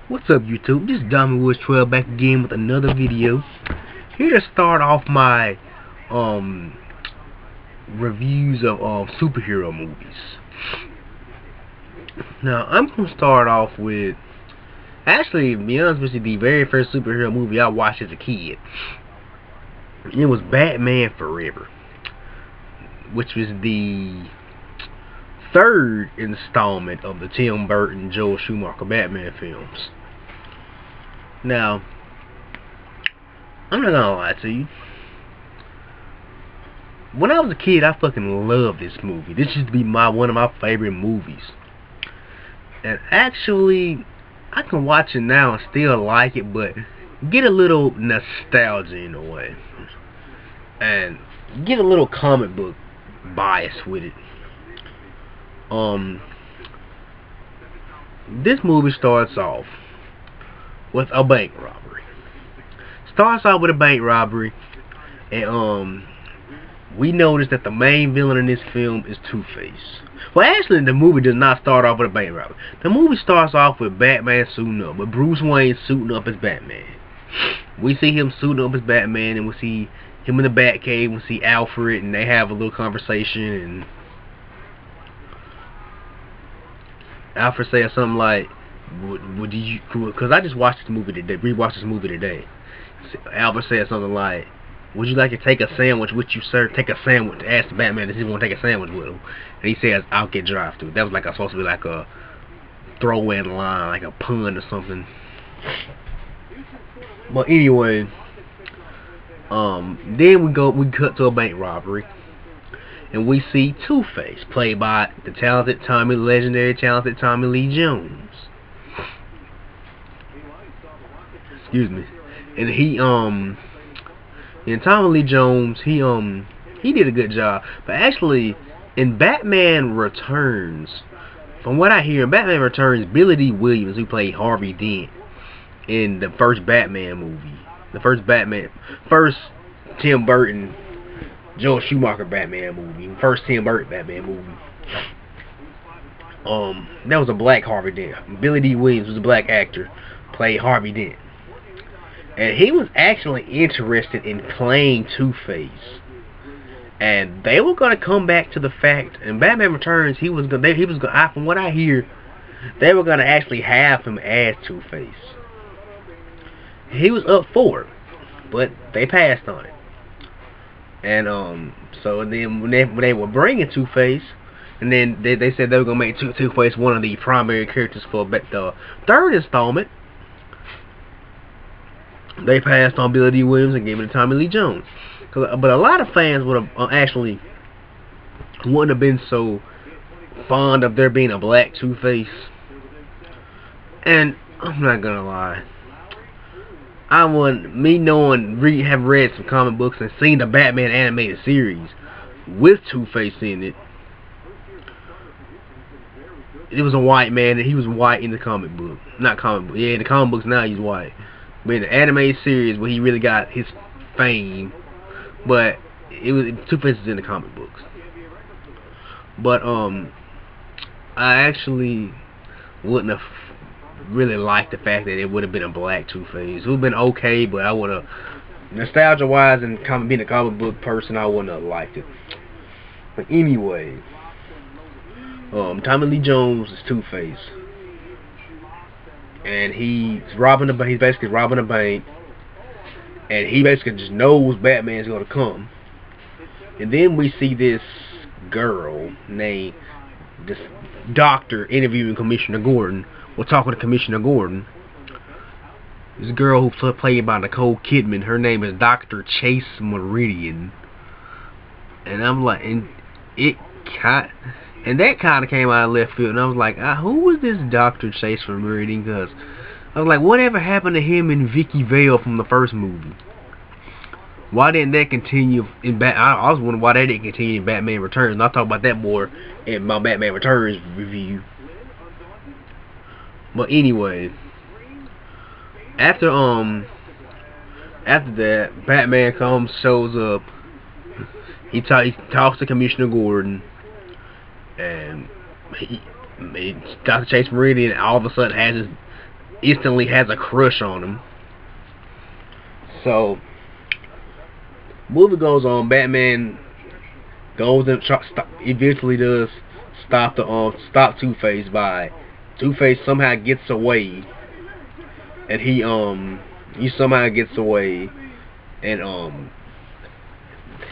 What's up, YouTube? This is Diamond Woods 12 back again with another video. Here to start off my reviews of superhero movies. Now I'm gonna start off with, actually, to be honest with you, the very first superhero movie I watched as a kid. It was Batman Forever, which was the third installment of the Tim Burton, Joel Schumacher Batman films. Now, I'm not gonna lie to you. When I was a kid, I fucking loved this movie. This used to be one of my favorite movies. And actually, I can watch it now and still like it, but get a little nostalgia in a way. And get a little comic book bias with it. This movie starts off with a bank robbery. And we notice that the main villain in this film is Two-Face. Well, actually, the movie does not start off with a bank robbery. The movie starts off with Batman suiting up, with Bruce Wayne suiting up as Batman. We see him suiting up as Batman, and we see him in the Batcave. We see Alfred, and they have a little conversation, and Alfred says something like, "Would you?" Because I just watched this movie today, rewatched this movie today. Alfred said something like, "Would you like to take a sandwich with you, sir?" Take a sandwich. Ask the Batman if he want to take a sandwich with him, and he says, "I'll get drive-through." That was like supposed to be like a throw-in line, like a pun or something. But anyway, then we cut to a bank robbery. And we see Two-Face, played by the legendary talented Tommy Lee Jones. Excuse me. And and Tommy Lee Jones, he did a good job. But actually, in Batman Returns, from what I hear, in Batman Returns, Billy Dee Williams, who played Harvey Dent in the first Batman movie, first Tim Burton, Joel Schumacher Batman movie, first Tim Burton Batman movie. That was a black Harvey Dent. Billy Dee Williams was a black actor, played Harvey Dent, and he was actually interested in playing Two-Face. And they were gonna come back to the fact in Batman Returns, from what I hear, they were gonna actually have him as Two-Face. He was up for it, but they passed on it. And so then when they were bringing Two-Face, and then they said they were gonna make Two-Face one of the primary characters for the third installment, they passed on Billy Dee Williams and gave it to Tommy Lee Jones. But a lot of fans would have actually wouldn't have been so fond of there being a black Two-Face. And I'm not gonna lie, have read some comic books and seen the Batman animated series with Two-Face in it. It was a white man, and he was white in the comic book. Not comic book. Yeah, in the comic books now he's white. But in the animated series where he really got his fame, but Two-Face is in the comic books. But I actually wouldn't have really liked the fact that it would have been a black Two-Face. It would have been okay, but I would have, nostalgia wise and being a comic book person, I wouldn't have liked it. But anyway, Tommy Lee Jones is Two-Face, and he's basically robbing a bank, and he basically just knows Batman's gonna come. And then we see this girl named this doctor interviewing Commissioner Gordon. We're talking to Commissioner Gordon. This girl who played by Nicole Kidman, her name is Dr. Chase Meridian. And I'm like, that kind of came out of left field, and I was like, who was this Dr. Chase Meridian? Because I was like, whatever happened to him and Vicky Vale from the first movie? Why didn't that continue in I was wondering why they didn't continue in Batman Returns. And I'll talk about that more in my Batman Returns review. But anyway, after that, Batman shows up. He talks to Commissioner Gordon, and Dr. Chase Meridian all of a sudden has his instantly has a crush on him. So, movie goes on. Batman goes and eventually does stop Two-Face by Two-Face somehow gets away, and he somehow gets away, and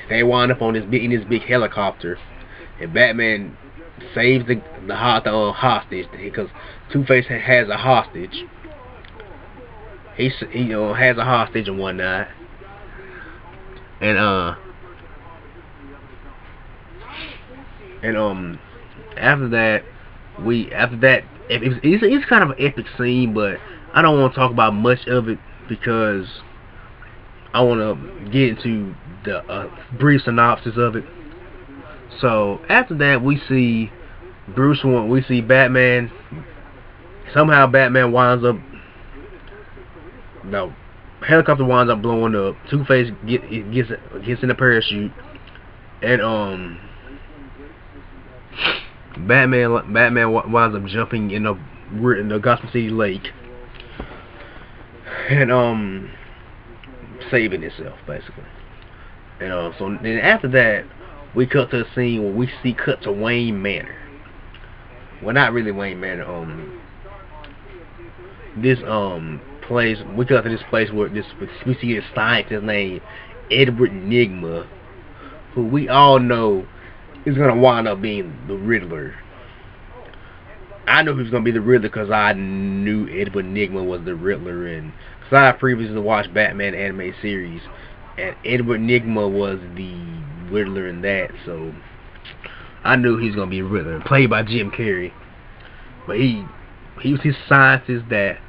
they wind up on in this big helicopter, and Batman saves the hostage because Two-Face has a hostage. He has a hostage and whatnot, and after that it's kind of an epic scene, but I don't want to talk about much of it because I want to get into the brief synopsis of it. So after that, we see Batman. Somehow Batman winds up, the helicopter winds up blowing up. Two-Face gets in a parachute, and Batman winds up jumping in the Gotham City Lake, and saving himself basically. And so then after that, we cut to a scene where we cut to Wayne Manor. Well, not really Wayne Manor. This place. We cut to this place where we see this scientist named Edward Nygma, who we all know is gonna wind up being the Riddler. I knew he was gonna be the Riddler because I knew Edward Nygma was the Riddler, and because I previously watched Batman anime series, and Edward Nygma was the Riddler in that, so I knew he was gonna be a Riddler, played by Jim Carrey. But he was his scientist that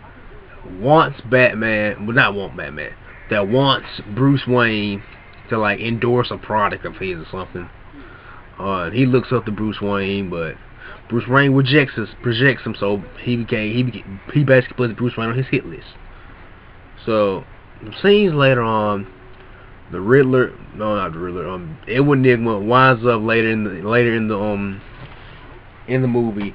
wants Batman, well, not want Batman, that wants Bruce Wayne to like endorse a product of his or something. He looks up to Bruce Wayne, but Bruce Wayne rejects him, so he basically puts Bruce Wayne on his hit list. So scenes later on, the Riddler, no, not the Riddler, Edward Nygma winds up later in the movie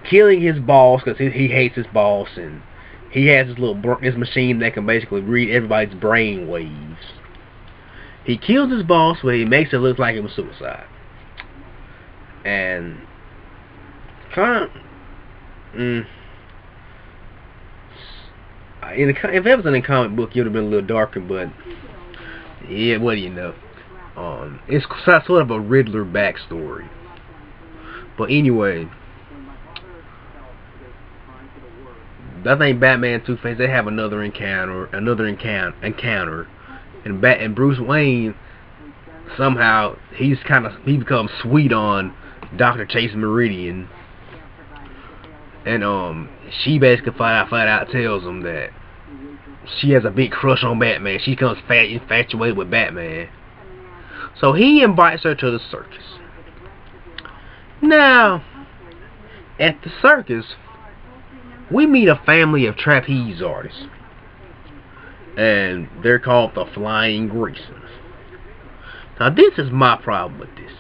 killing his boss because he hates his boss, and he has this machine that can basically read everybody's brain waves. He kills his boss, but he makes it look like it was suicide. And if it was in a comic book, it would have been a little darker, but yeah, what do you know? It's sort of a Riddler backstory. But anyway, I think Batman and Two-Face, they have another encounter, and Bruce Wayne somehow he becomes sweet on Dr. Chase Meridian, and she basically flat out tells him that she has a big crush on Batman. She becomes infatuated with Batman, so he invites her to the circus. Now, at the circus, we meet a family of trapeze artists, and they're called the Flying Graysons. Now, this is my problem with this.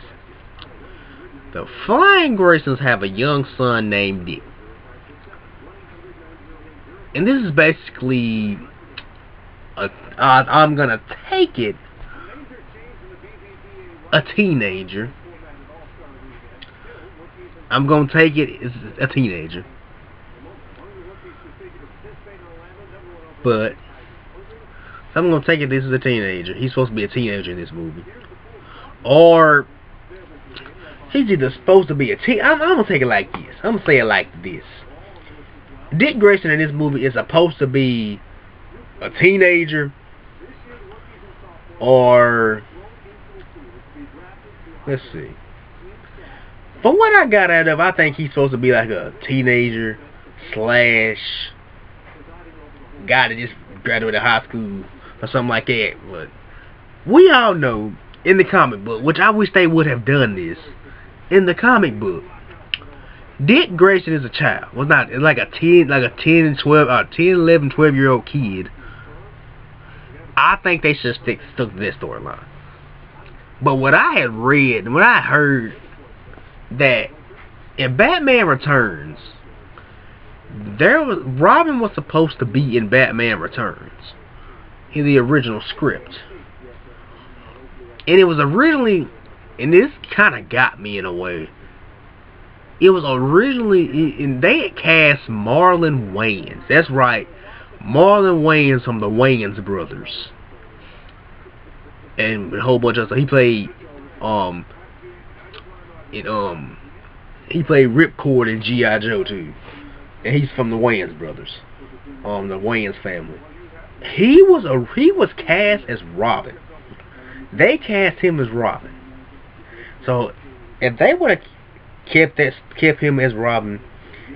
The Flying Graysons have a young son named Dick. And this is basically I'm gonna take it, a teenager. I'm gonna take it as a teenager. But I'm gonna take it this is a teenager. He's supposed to be a teenager in this movie. Or he's either supposed to be a teen. I'm gonna take it like this. I'm gonna say it like this. Dick Grayson in this movie is supposed to be a teenager, or let's see. From what I got out of, I think he's supposed to be like a teenager slash guy that just graduated high school or something like that. But we all know in the comic book, which I wish they would have done this, in the comic book, Dick Grayson is a child. Well, not it's like a 10, 11, 12-year-old kid. I think they should stuck to this storyline. But what I had read, when I heard that in Batman Returns, Robin was supposed to be in Batman Returns in the original script, and it was originally, and this kind of got me in a way. It was originally, and they had cast Marlon Wayans. That's right, Marlon Wayans from the Wayans brothers, and a whole bunch of stuff. He played he played Ripcord in G.I. Joe too, and he's from the Wayans brothers, the Wayans family. He was cast as Robin. They cast him as Robin. So if they would have kept him as Robin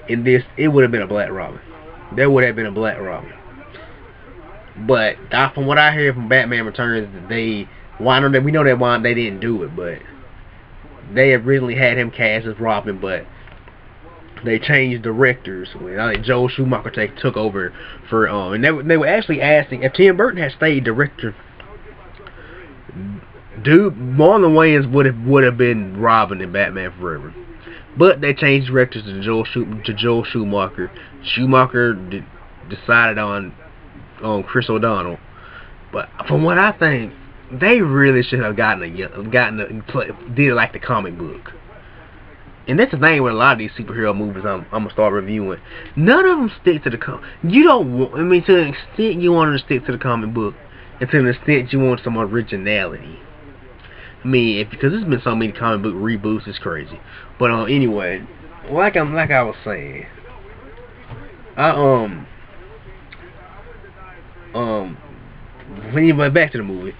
in this, it would have been a Black Robin. There would have been a Black Robin. But from what I hear from Batman Returns, we know that they didn't do it, but they originally had him cast as Robin, but they changed directors. Joel Schumacher took over for and they were actually asking if Tim Burton had stayed director. Marlon Wayans would have been Robin in Batman Forever, but they changed directors to Joel Schumacher. Schumacher decided on Chris O'Donnell, but from what I think, they really should have did it like the comic book. And that's the thing with a lot of these superhero movies I'm gonna start reviewing. None of them stick to the to an extent you want to stick to the comic book, and to an extent you want some originality. Because there's been so many comic book reboots, it's crazy. But anyway, like I was saying, anyway, back to the movie.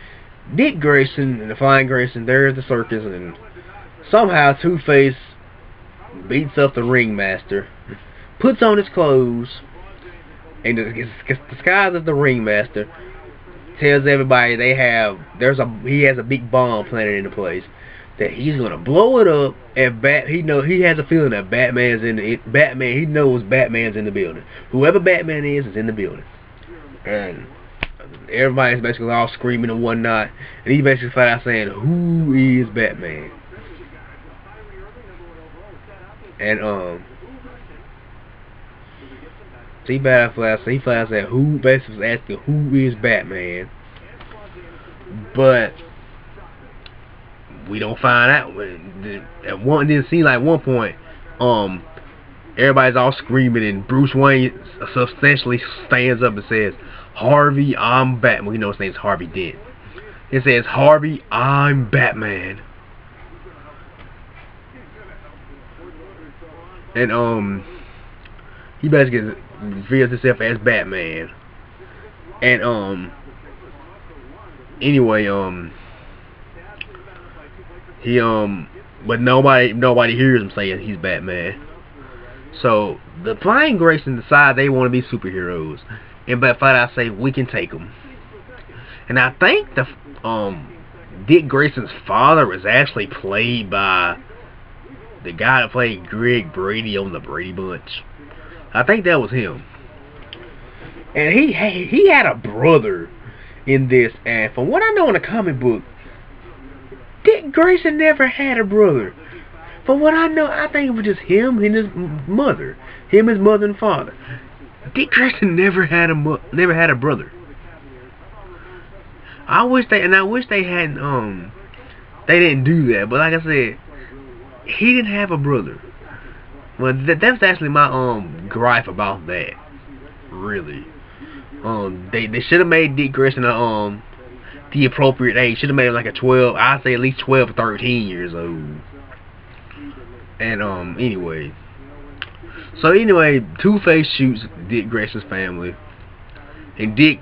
Dick Grayson and the Flying Grayson, they're at the circus, and somehow Two-Face beats up the Ringmaster, puts on his clothes, and disguised as the Ringmaster, tells everybody he has a big bomb planted into place, that he's gonna blow it up, and he has a feeling that he knows Batman's in the building. Whoever Batman is in the building, and everybody's basically all screaming and whatnot, and he basically flat out saying, "Who is Batman?" And he flat out said, "Who?" Basically asking, "Who is Batman?" But we don't find out. Didn't seem like at one point, everybody's all screaming, and Bruce Wayne substantially stands up and says, "Harvey, I'm Batman." We know his name's Harvey Dent. It says, "Harvey, I'm Batman." And he basically reveals himself as Batman. And anyway, he but nobody hears him saying he's Batman. So the Flying Grayson decide they want to be superheroes, and but flat out say, "We can take them." And I think the Dick Grayson's father was actually played by the guy that played Greg Brady on the Brady Bunch. I think that was him. And he had a brother in this, and from what I know in the comic book, Dick Grayson never had a brother. From what I know, I think it was just him and his mother. His mother and father. Dick Grayson never had a brother. I wish they hadn't they didn't do that. But like I said, he didn't have a brother. Well, that's actually my gripe about that. Really, they should have made Dick Grayson the appropriate age. Should have made him like a 12. I'd say at least 12 or 13 years old. And anyway, Two-Face shoots Dick Grayson's family, and Dick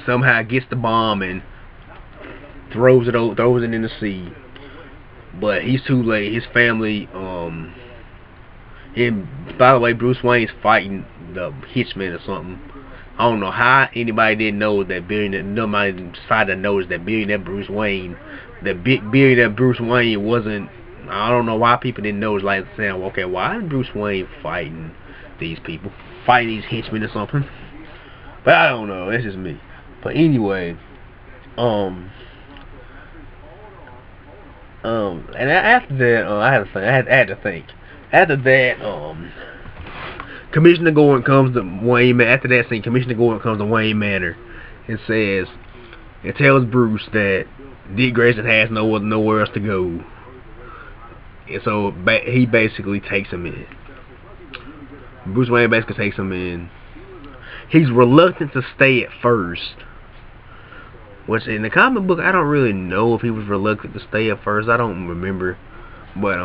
somehow gets the bomb and throws it in the sea. But he's too late. His family, and by the way, Bruce Wayne's fighting the hitchman or something. I don't know how anybody didn't know that nobody decided to notice that billionaire Bruce Wayne wasn't. I don't know why people didn't notice, like saying, okay, why is Bruce Wayne fighting these people, fighting these henchmen or something? But I don't know. That's just me. But anyway, and after that, I had to think. After that, Commissioner Gordon comes to Wayne. After that scene, Commissioner Gordon comes to Wayne Manor and says, and tells Bruce that Dick Grayson has nowhere else to go, and so he basically takes him in. Bruce Wayne basically takes him in. He's reluctant to stay at first, which in the comic book I don't really know if he was reluctant to stay at first. I don't remember, but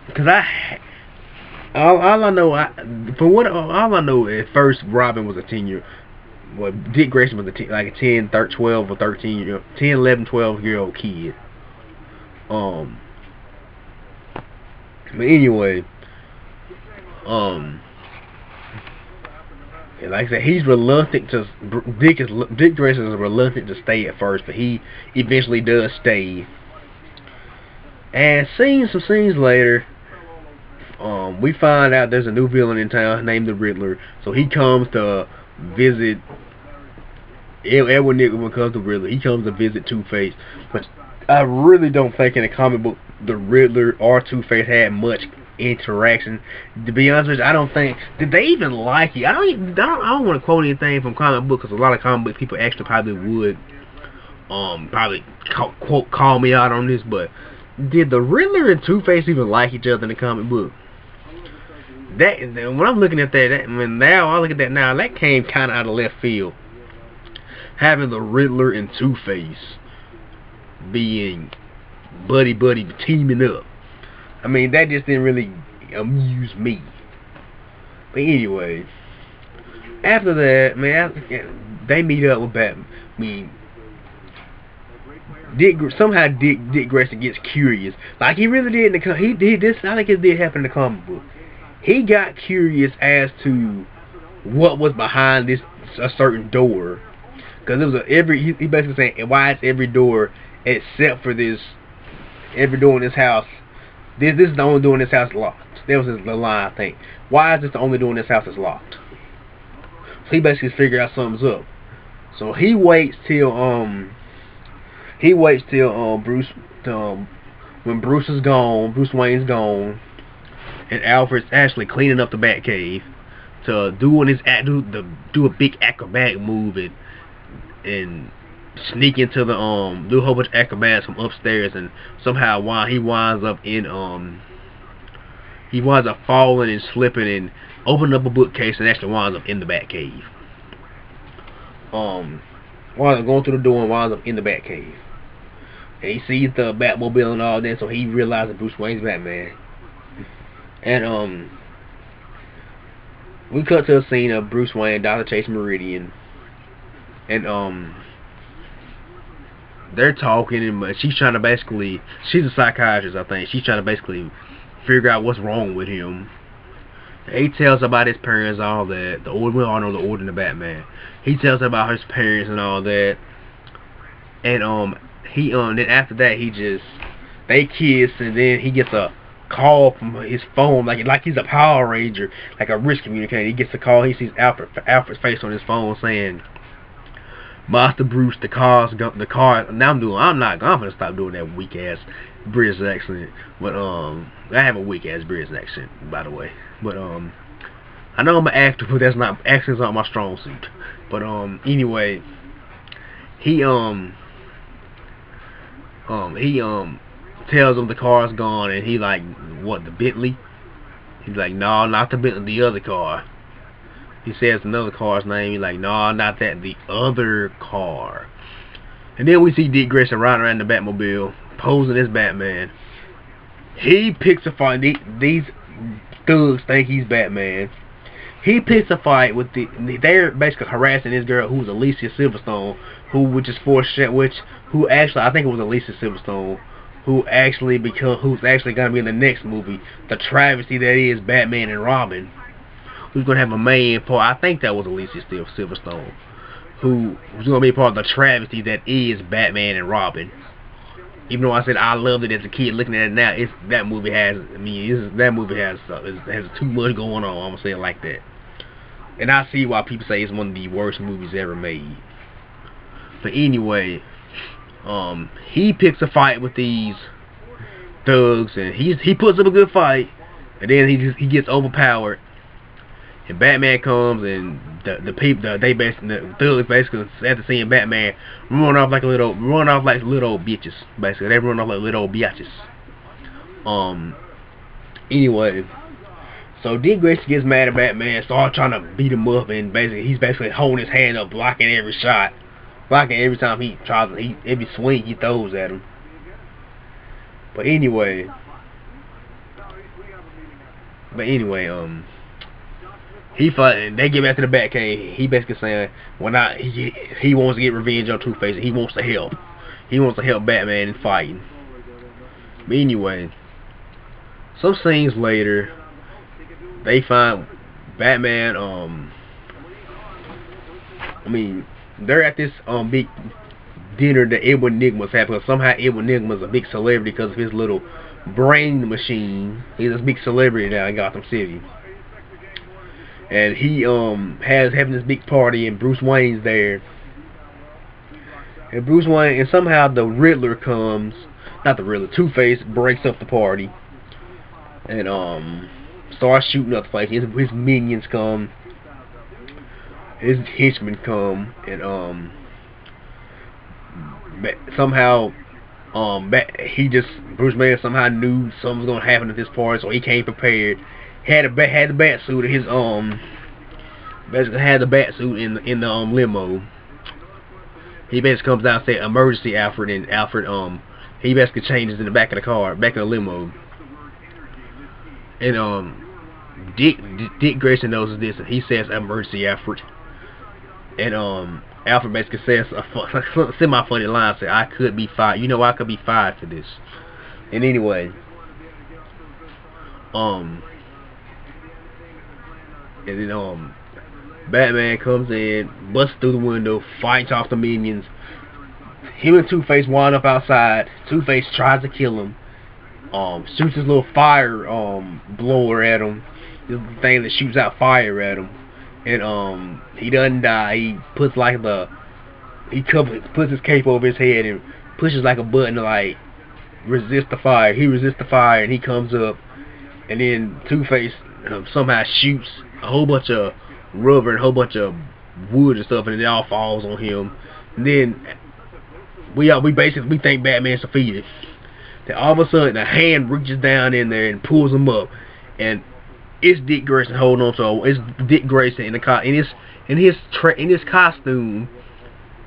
because all I know at first Robin was a 10-year. Well, Dick Grayson was like a 10, 12 or 13, 10, 11, 12-year-old kid. But anyway, and like I said, he's reluctant to. Dick Grayson is reluctant to stay at first, but he eventually does stay. And some scenes later, we find out there's a new villain in town named the Riddler. So he comes to visit. Edward Nygma comes to Riddler. He comes to visit Two-Face, but I really don't think in the comic book the Riddler or Two-Face had much interaction. To be honest with you, I don't think did they even like it. I don't want to quote anything from comic book because a lot of comic book people actually probably would probably call me out on this, but did the Riddler and Two-Face even like each other in the comic book? That when I'm looking at now I look at that now, that came kind of out of left field. Having the Riddler and Two-Face being buddy teaming up. I mean, that just didn't really amuse me. But anyway, after that, man, they meet up with Batman. I mean, somehow Dick Grayson gets curious, like he really did in the he did this. I think it did happen in the comic book. He got curious as to what was behind a certain door, because it was he basically saying why is every door except for every door in this house. This is the only door in this house locked. That was the line, I think. Why is this the only door in this house is locked? So he basically figured out something's up. So he waits till Bruce when Bruce is gone, Bruce Wayne's gone, and Alfred's actually cleaning up the Batcave to do a big acrobatic move and sneak into the do a whole bunch of acrobatics from upstairs, and somehow he winds up falling and slipping and opening up a bookcase and actually winds up in the Batcave. Winds up going through the door and winds up in the Batcave. And he sees the Batmobile and all that, so he realizes Bruce Wayne's Batman. And we cut to a scene of Bruce Wayne and Dr. Chase Meridian, and they're talking, and she's trying to she's a psychiatrist, I think. She's trying to basically figure out what's wrong with him. He tells about his parents, all that. We all know the origin of Batman. He tells about his parents and all that. And then after that they kiss, and then he gets a call from his phone, like he's a Power Ranger, like a risk communicator. He gets a call. He sees Alfred's face on his phone saying, "Master Bruce, the car." Now I'm gonna stop doing that weak ass British accent. But I have a weak ass British accent, by the way. But I know I'm an actor, but accents aren't my strong suit. But anyway, he tells him the car's gone, and he like, what, the Bentley? He's like, no, not the Bentley, the other car. He says another car's name. He's like, no, not that, the other car. And then we see Dick Grayson riding around the Batmobile, posing as Batman. He picks a fight. These thugs think he's Batman. He picks a fight with they're basically harassing this girl who's Alicia Silverstone, who actually, I think it was Alicia Silverstone, who's actually gonna be in the next movie, the travesty that is Batman and Robin. Who's gonna have a main part? I think that was Alicia Silverstone, who's gonna be part of the travesty that is Batman and Robin. Even though I said I loved it as a kid, looking at it now, that movie has too much going on. I'm gonna say it like that. And I see why people say it's one of the worst movies ever made. But anyway, he picks a fight with these thugs, and he puts up a good fight, and then he gets overpowered, And Batman comes, and the people, they basically, the thugs basically, after seeing Batman, run off like little bitches. Basically, they run off like little bitches. Anyway, so Dick Grayson gets mad at Batman, starts trying to beat him up, and he's basically holding his hand up, blocking every shot, blocking every time he tries, every swing he throws at him. But anyway, he fight, and they get back to the Batcave. He basically saying, he wants to get revenge on Two-Face, and he wants to help. He wants to help Batman in fighting. But anyway, some scenes later, they find Batman. They're at this big dinner that Edward Nygma's having. Because somehow Edward Nygma's a big celebrity because of his little brain machine. He's a big celebrity now in Gotham City. And he having this big party, and Bruce Wayne's there. And somehow the Riddler comes, not the Riddler, Two-Face breaks up the party, and starts shooting up the place. His minions come, his henchmen come, and somehow Bruce Wayne somehow knew something was gonna happen at this party, so he came prepared. Had the bat suit in his basically had the bat suit in the limo. He basically comes out and says emergency Alfred, and Alfred he basically changes in the back of the car, back of the limo. And Dick Grayson knows this, and he says emergency Alfred. And Alfred basically says a semi-funny line, say, I could be fired. You know, I could be fired for this. And anyway, and then Batman comes in, busts through the window, fights off the minions. Him and Two-Face wind up outside. Two-Face tries to kill him. Shoots his little fire blower at him. This thing that shoots out fire at him. And he doesn't die. He puts puts his cape over his head and pushes like a button to like resist the fire. He resists the fire, and he comes up, and then Two-Face somehow shoots a whole bunch of rubber and a whole bunch of wood and stuff, and it all falls on him. And then we think Batman's defeated. Then all of a sudden a hand reaches down in there and pulls him up, and it's Dick Grayson holding on to. It's Dick Grayson in his costume,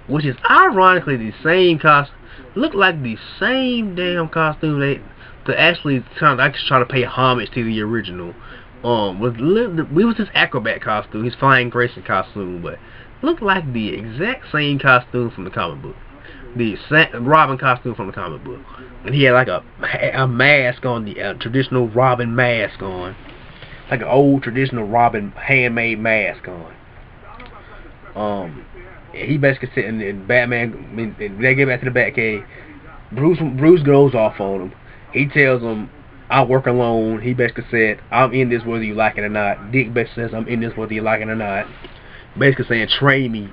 which is ironically the same costume. Look like the same damn costume to actually try to pay homage to the original. Was his acrobat costume, his Flying Grayson costume, but looked like the exact same costume from the comic book, the Robin costume from the comic book, and he had like a mask on, the traditional Robin mask on, like an old traditional Robin handmade mask on. He basically sitting in Batman. They get back to the Batcave. Bruce goes off on him. He tells him, I work alone. He basically said, I'm in this whether you like it or not. Dick basically says, I'm in this whether you like it or not. Basically saying, train me,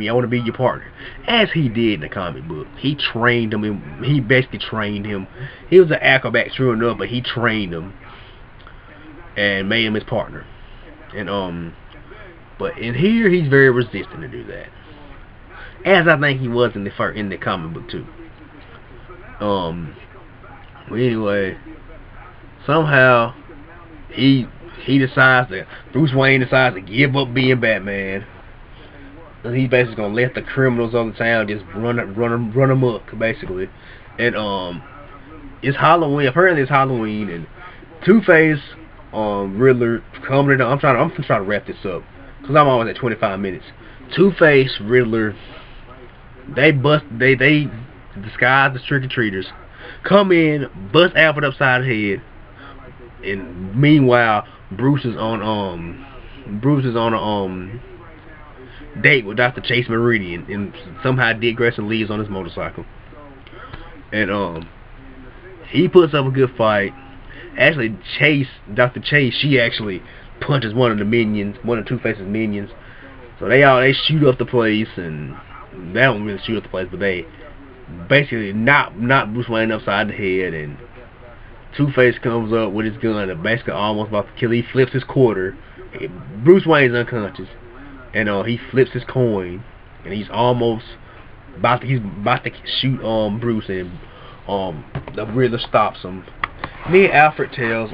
I want to be your partner. As he did in the comic book. He trained him, he basically trained him. He was an acrobat true enough, but he trained him and made him his partner. And but in here, he's very resistant to do that. As I think he was in the comic book too. But anyway, somehow Bruce Wayne decides to give up being Batman. And he's basically gonna let the criminals of the town just run amok, basically. And it's Halloween. Apparently it's Halloween, and Two-Face, Riddler coming in. I'm trying to wrap this up because I'm always at 25 minutes. Two-Face, Riddler, they disguise the trick-or-treaters, come in, bust Alfred upside the head, and meanwhile Bruce is on a date with Dr. Chase Meridian, and somehow Dick Grayson leaves on his motorcycle, and he puts up a good fight. Actually, Dr. Chase, she actually punches one of Two-Face's minions. So they shoot up the place, and they don't really shoot up the place, but they basically knock Bruce Wayne upside the head, and Two-Face comes up with his gun and basically almost about to kill. He flips his quarter Bruce Wayne's unconscious, and he flips his coin, and he's almost about to shoot Bruce, and the Riddler stops him. Me and Alfred tells